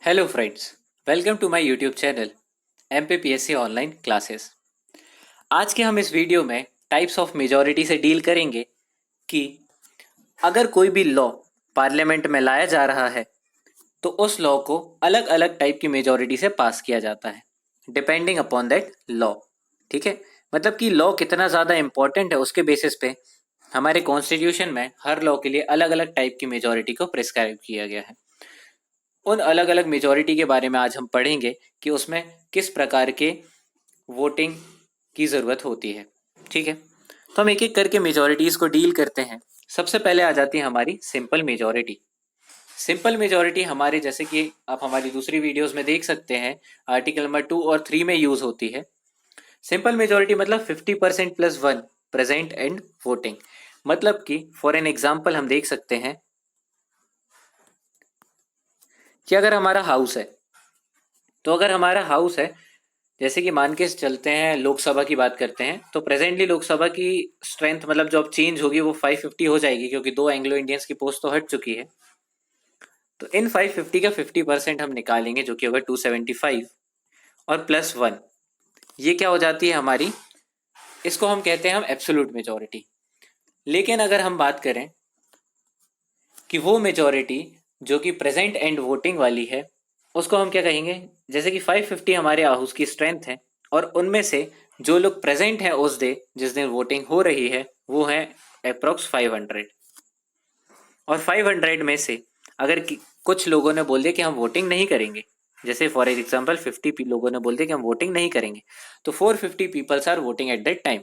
Hello friends, welcome to my YouTube channel MPPSC online classes. आज के हम इस वीडियो में टाइप्स ऑफ मेजॉरिटी से डील करेंगे कि अगर कोई भी लॉ पार्लियामेंट में लाया जा रहा है तो उस लॉ को अलग अलग टाइप की मेजॉरिटी से पास किया जाता है डिपेंडिंग अपॉन दैट लॉ। ठीक है, मतलब कि लॉ कितना ज़्यादा इंपॉर्टेंट है उसके बेसिस पे हमारे कॉन्स्टिट्यूशन में हर लॉ के लिए अलग अलग टाइप की मेजॉरिटी को प्रिस्क्राइब किया गया है। उन अलग अलग मेजॉरिटी के बारे में आज हम पढ़ेंगे कि उसमें किस प्रकार के वोटिंग की ज़रूरत होती है। ठीक है, तो हम एक एक करके मेजॉरिटीज़ को डील करते हैं। सबसे पहले आ जाती है हमारी सिंपल मेजॉरिटी। सिंपल मेजॉरिटी हमारे, जैसे कि आप हमारी दूसरी वीडियोस में देख सकते हैं, आर्टिकल नंबर 2 और 3 में यूज होती है। सिंपल मेजॉरिटी मतलब 50% प्लस 1 प्रेजेंट एंड वोटिंग। मतलब कि फॉर एन एग्जाम्पल हम देख सकते हैं कि अगर हमारा हाउस है, तो अगर हमारा हाउस है, जैसे कि मान के चलते हैं, लोकसभा की बात करते हैं, तो प्रेजेंटली लोकसभा की स्ट्रेंथ मतलब जो अब चेंज होगी वो 550 हो जाएगी, क्योंकि 2 एंग्लो इंडियंस की पोस्ट तो हट चुकी है। तो इन 550 का 50% हम निकालेंगे, जो कि होगा 275 और प्लस 1। ये क्या हो जाती है हमारी, इसको हम कहते हैं हम एब्सोल्यूट मेजोरिटी। लेकिन अगर हम बात करें कि वो मेजोरिटी जो कि प्रेजेंट एंड वोटिंग वाली है, उसको हम क्या कहेंगे। जैसे कि 550 हमारे हाउस की स्ट्रेंथ है और उनमें से जो लोग प्रेजेंट हैं उस डे जिस दिन वोटिंग हो रही है वो है अप्रोक्स 500। और 500 में से अगर कुछ लोगों ने बोल दिया कि हम वोटिंग नहीं करेंगे, जैसे फॉर एग्जाम्पल 50 लोगों ने बोल दिया कि हम वोटिंग नहीं करेंगे, तो 450 peoples are voting at that time.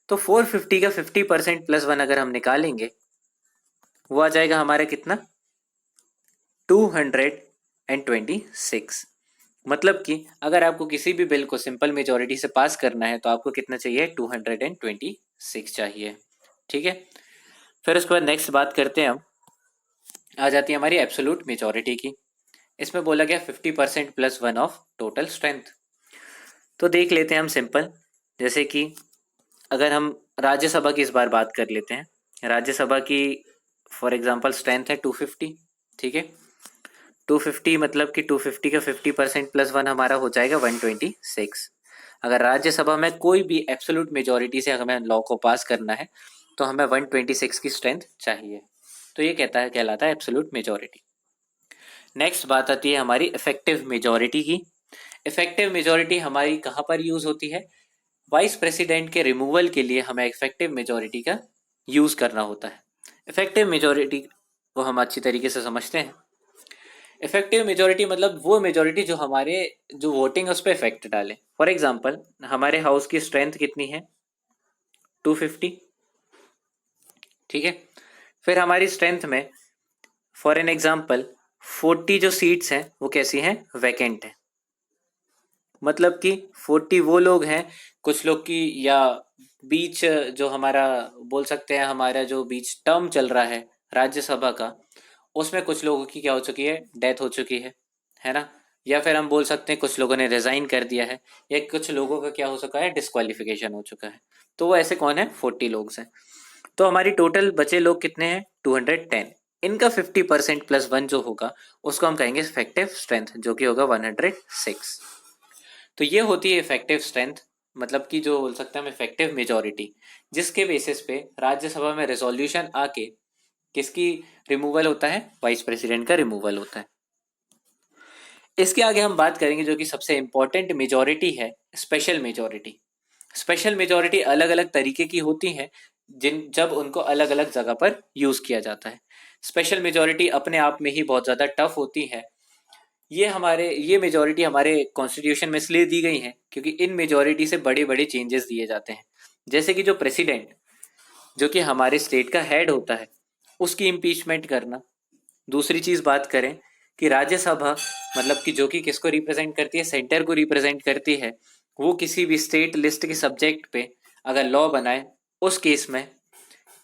तो 450 का 50% प्लस 1 अगर हम निकालेंगे, वो आ जाएगा हमारा कितना, 226। मतलब कि अगर आपको किसी भी बिल को सिंपल मेजोरिटी से पास करना है तो आपको कितना चाहिए, 226 चाहिए। ठीक है, फिर उसके बाद नेक्स्ट बात करते हैं हम, आ जाती है हमारी एब्सोल्यूट मेजोरिटी की। इसमें बोला गया 50% प्लस 1 ऑफ टोटल स्ट्रेंथ। तो देख लेते हैं हम सिंपल, जैसे कि अगर हम राज्यसभा की इस बार बात कर लेते हैं। राज्यसभा की फॉर एग्जांपल स्ट्रेंथ है 250। ठीक है, 250 मतलब कि 250 का 50% प्लस 1 हमारा हो जाएगा 126। अगर राज्यसभा में कोई भी एब्सोल्यूट मेजोरिटी से हमें लॉ को पास करना है तो हमें 126 की स्ट्रेंथ चाहिए। तो ये कहलाता है एब्सोल्यूट मेजोरिटी। नेक्स्ट बात आती है हमारी इफेक्टिव मेजोरिटी की। इफेक्टिव मेजोरिटी हमारी कहाँ पर यूज होती है, वाइस प्रेसिडेंट के रिमूवल के लिए हमें इफेक्टिव मेजोरिटी का यूज करना होता है। इफेक्टिव मेजोरिटी को हम अच्छी तरीके से समझते हैं। इफेक्टिव मेजोरिटी मतलब वो मेजोरिटी जो हमारे जो वोटिंग है उस पर इफेक्ट डाले। फॉर एग्जांपल हमारे हाउस की स्ट्रेंथ कितनी है, 250। ठीक है, फिर हमारी स्ट्रेंथ में फॉर एन एग्जांपल 40 जो सीट्स हैं वो कैसी हैं, वैकेंट है। मतलब कि 40 वो लोग हैं, कुछ लोग की या बीच जो हमारा बोल सकते हैं, हमारा जो बीच टर्म चल रहा है राज्यसभा का, उसमें कुछ लोगों की क्या हो चुकी है, डेथ हो चुकी है ना। या फिर हम बोल सकते हैं कुछ लोगों ने रिजाइन कर दिया है, या कुछ लोगों का क्या हो चुका है, डिस्क्वालिफिकेशन हो चुका है। तो वो ऐसे कौन है, 40 लोग हैं। तो हमारी टोटल बचे लोग कितने हैं, 210। इनका 50% प्लस 1 जो होगा उसको हम कहेंगे इफेक्टिव स्ट्रेंथ, जो कि होगा 106। तो ये होती है इफेक्टिव स्ट्रेंथ, मतलब कि जो बोल सकते हैं हम इफेक्टिव मेजोरिटी, जिसके बेसिस पे राज्यसभा में रेजोल्यूशन आके किसकी रिमूवल होता है, वाइस प्रेसिडेंट का रिमूवल होता है। इसके आगे हम बात करेंगे जो कि सबसे इंपॉर्टेंट मेजोरिटी है, स्पेशल मेजोरिटी। स्पेशल मेजोरिटी अलग अलग तरीके की होती हैं, जब उनको अलग अलग जगह पर यूज किया जाता है। स्पेशल मेजोरिटी अपने आप में ही बहुत ज्यादा टफ होती है। ये मेजोरिटी हमारे कॉन्स्टिट्यूशन में इसलिए दी गई है क्योंकि इन मेजोरिटी से बड़े बड़े चेंजेस दिए जाते हैं। जैसे कि जो प्रेसिडेंट, जो कि हमारे स्टेट का हेड होता है, उसकी इम्पीचमेंट करना। दूसरी चीज बात करें कि राज्यसभा मतलब कि जो कि किसको रिप्रेजेंट करती है, सेंटर को रिप्रेजेंट करती है, वो किसी भी स्टेट लिस्ट के सब्जेक्ट पे अगर लॉ बनाए उस केस में।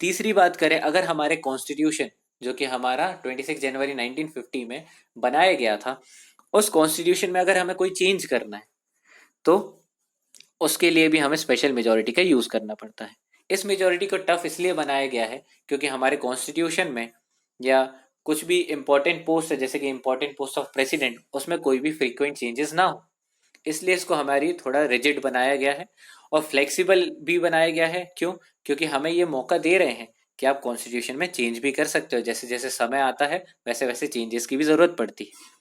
तीसरी बात करें, अगर हमारे कॉन्स्टिट्यूशन जो कि हमारा 26 जनवरी 1950 में बनाया गया था, उस कॉन्स्टिट्यूशन में अगर हमें कोई चेंज करना है तो उसके लिए भी हमें स्पेशल मेजोरिटी का यूज करना पड़ता है। इस मेजोरिटी को टफ इसलिए बनाया गया है क्योंकि हमारे कॉन्स्टिट्यूशन में या कुछ भी इंपॉर्टेंट पोस्ट है जैसे कि इंपॉर्टेंट पोस्ट ऑफ प्रेसिडेंट, उसमें कोई भी फ्रीक्वेंट चेंजेस ना हो, इसलिए इसको हमारी थोड़ा रिजिड बनाया गया है और फ्लेक्सिबल भी बनाया गया है। क्यों? क्योंकि हमें ये मौका दे रहे हैं कि आप कॉन्स्टिट्यूशन में चेंज भी कर सकते हो, जैसे जैसे समय आता है वैसे वैसे चेंजेस की भी जरूरत पड़ती है।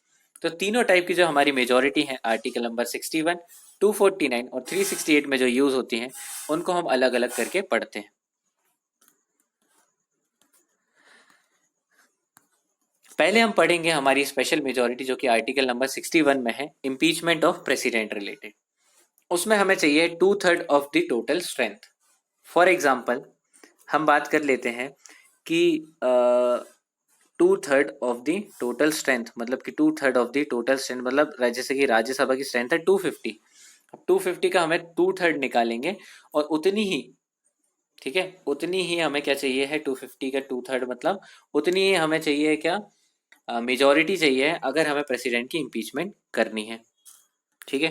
तो तीनों टाइप की जो हमारी मेजोरिटी है आर्टिकल नंबर 61, 249 और 368 में जो यूज होती हैं, उनको हम अलग अलग करके पढ़ते हैं। पहले हम पढ़ेंगे हमारी स्पेशल मेजोरिटी जो कि आर्टिकल नंबर 61 में है, इम्पीचमेंट ऑफ प्रेसिडेंट रिलेटेड। उसमें हमें चाहिए 2/3 of the total strength. For example हम बात कर लेते हैं कि 2/3 ऑफ द टोटल स्ट्रेंथ, मतलब कि 2/3 ऑफ द टोटल स्ट्रेंथ, मतलब जैसे कि राज्यसभा की स्ट्रेंथ है 250, 250 का हमें 2/3 निकालेंगे और उतनी ही, ठीक है, उतनी ही हमें क्या चाहिए है, 250 का 2/3 मतलब उतनी ही हमें चाहिए क्या, मेजॉरिटी चाहिए अगर हमें प्रेसिडेंट की इम्पीचमेंट करनी है। ठीक है,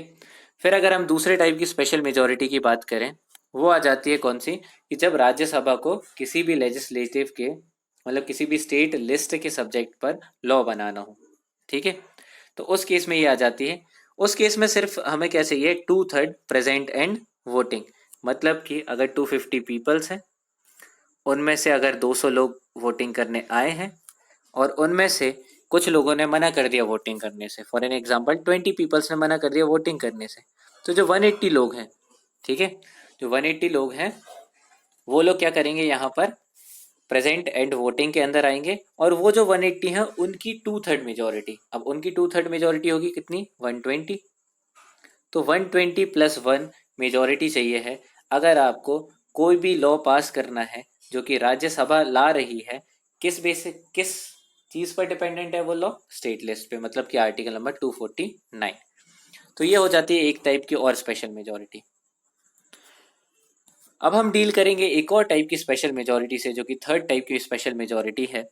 फिर अगर हम दूसरे टाइप की स्पेशल मेजॉरिटी की बात करें, वो आ जाती है कौन सी, कि जब राज्यसभा को किसी भी लेजिस्लेटिव के, मतलब किसी भी स्टेट लिस्ट के सब्जेक्ट पर लॉ बनाना हो। ठीक है, तो उस केस में ये आ जाती है। उस केस में सिर्फ हमें क्या चाहिए, 2/3 प्रेजेंट एंड वोटिंग, मतलब कि अगर 250 पीपल्स हैं, उनमें से अगर 200 लोग वोटिंग करने आए हैं और उनमें से कुछ लोगों ने मना कर दिया वोटिंग करने से, फॉर एन एग्जांपल 20 पीपल्स ने मना कर दिया वोटिंग करने से, तो जो 180 लोग हैं, ठीक है, जो 180 लोग हैं वो लोग क्या करेंगे, यहाँ पर प्रेजेंट एंड वोटिंग के अंदर आएंगे और वो जो 180 हैं उनकी 2/3 मेजोरिटी, अब उनकी 2/3 मेजोरिटी होगी कितनी, 120, तो 120 प्लस 1 मेजोरिटी चाहिए है अगर आपको कोई भी लॉ पास करना है जो कि राज्यसभा ला रही है। किस बेसिस, किस चीज पर डिपेंडेंट है वो लॉ, स्टेट लिस्ट पे, मतलब कि आर्टिकल नंबर 249। तो ये हो जाती है एक टाइप की और स्पेशल मेजोरिटी। अब हम डील करेंगे एक और टाइप की स्पेशल मेजोरिटी से, जो कि थर्ड टाइप की स्पेशल मेजोरिटी है,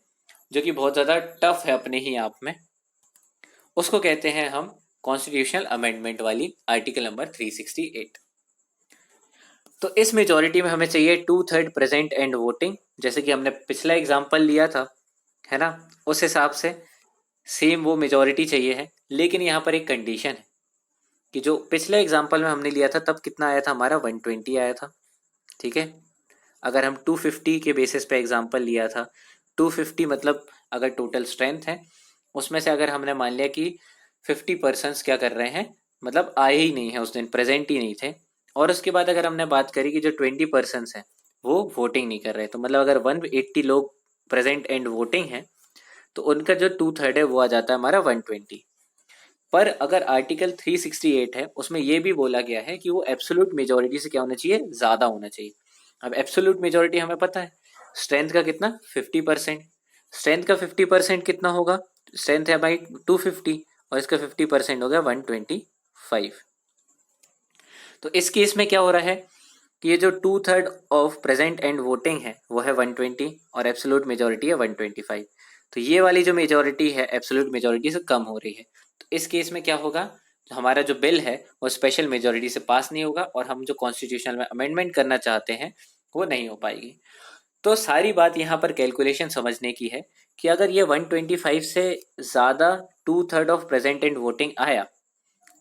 जो कि बहुत ज़्यादा टफ है अपने ही आप में। उसको कहते हैं हम कॉन्स्टिट्यूशनल अमेंडमेंट वाली आर्टिकल नंबर 368। तो इस मेजोरिटी में हमें चाहिए 2/3 प्रेजेंट एंड वोटिंग, जैसे कि हमने पिछला एग्जाम्पल लिया था, है ना, उस हिसाब से सेम वो मेजोरिटी चाहिए है। लेकिन यहाँ पर एक कंडीशन है कि जो पिछले एग्जाम्पल में हमने लिया था तब कितना आया था हमारा, 120 आया था। ठीक है, अगर हम 250 के बेसिस पे एग्जाम्पल लिया था, 250 मतलब अगर टोटल स्ट्रेंथ है, उसमें से अगर हमने मान लिया कि 50% क्या कर रहे हैं, मतलब आए ही नहीं है उस दिन, प्रेजेंट ही नहीं थे, और उसके बाद अगर हमने बात करी कि जो 20% है वो वोटिंग नहीं कर रहे, तो मतलब अगर 180 लोग प्रेजेंट एंड वोटिंग है तो उनका जो 2/3 है वो आ जाता है हमारा 120। पर अगर आर्टिकल 368 है उसमें ये भी बोला गया है कि वो एब्सोल्यूट मेजोरिटी से क्या होना चाहिए, ज्यादा होना चाहिए। अब एब्सोल्यूट मेजोरिटी हमें पता है स्ट्रेंथ का कितना, 50%। स्ट्रेंथ का 50% कितना होगा, स्ट्रेंथ है भाई 250 और इसका 50% हो गया 125। तो इस केस में क्या हो रहा है कि ये जो 2/3 ऑफ प्रेजेंट एंड वोटिंग है वो है 120 और एब्सोल्यूट मेजोरिटी है 125। तो ये वाली जो मेजोरिटी है एब्सोल्यूट मेजोरिटी से कम हो रही है। तो इस केस में क्या होगा, हमारा जो बिल है वो स्पेशल मेजोरिटी से पास नहीं होगा और हम जो कॉन्स्टिट्यूशनल में अमेंडमेंट करना चाहते हैं वो नहीं हो पाएगी। तो सारी बात यहाँ पर कैलकुलेशन समझने की है कि अगर ये 125 से ज़्यादा 2/3 ऑफ प्रेजेंट एंड वोटिंग आया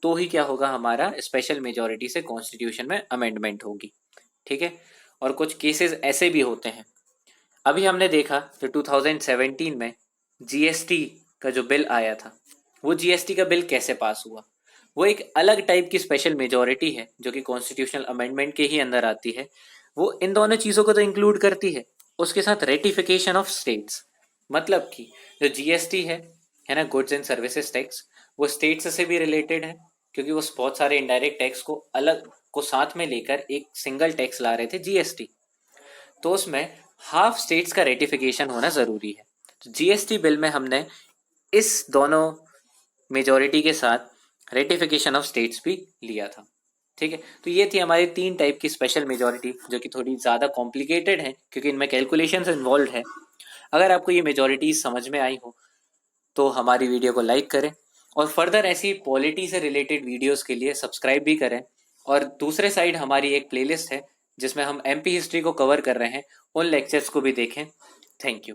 तो ही क्या होगा, हमारा स्पेशल मेजोरिटी से कॉन्स्टिट्यूशन में अमेंडमेंट होगी। ठीक है, और कुछ केसेस ऐसे भी होते हैं। अभी हमने देखा जो 2017 में जीएसटी का जो बिल आया था, वो जीएसटी का बिल कैसे पास हुआ, वो एक अलग टाइप की स्पेशल मेजोरिटी है जो कि कॉन्स्टिट्यूशनल अमेंडमेंट के ही अंदर आती है। वो इन दोनों चीज़ों को तो इंक्लूड करती है, उसके साथ रेटिफिकेशन ऑफ स्टेट्स, मतलब कि जो जीएसटी है ना, गुड्स एंड सर्विसेज टैक्स, वो स्टेट्स से भी रिलेटेड है क्योंकि वो बहुत सारे इनडायरेक्ट टैक्स को अलग को साथ में लेकर एक सिंगल टैक्स ला रहे थे जीएसटी। तो उसमें हाफ स्टेट्स का रेटिफिकेशन होना जरूरी है। तो जीएसटी बिल में हमने इस दोनों मेजोरिटी के साथ रेटिफिकेशन ऑफ स्टेट्स भी लिया था। ठीक है, तो ये थी हमारी 3 टाइप की स्पेशल मेजोरिटी जो कि थोड़ी ज़्यादा कॉम्प्लिकेटेड है क्योंकि इनमें कैलकुलेशंस इन्वॉल्व है। अगर आपको ये मेजोरिटी समझ में आई हो तो हमारी वीडियो को लाइक करें और फर्दर ऐसी पॉलिटी से रिलेटेड वीडियोस के लिए सब्सक्राइब भी करें। और दूसरे साइड हमारी एक प्लेलिस्ट है जिसमें हम एमपी हिस्ट्री को कवर कर रहे हैं, उन लेक्चर्स को भी देखें। Thank you.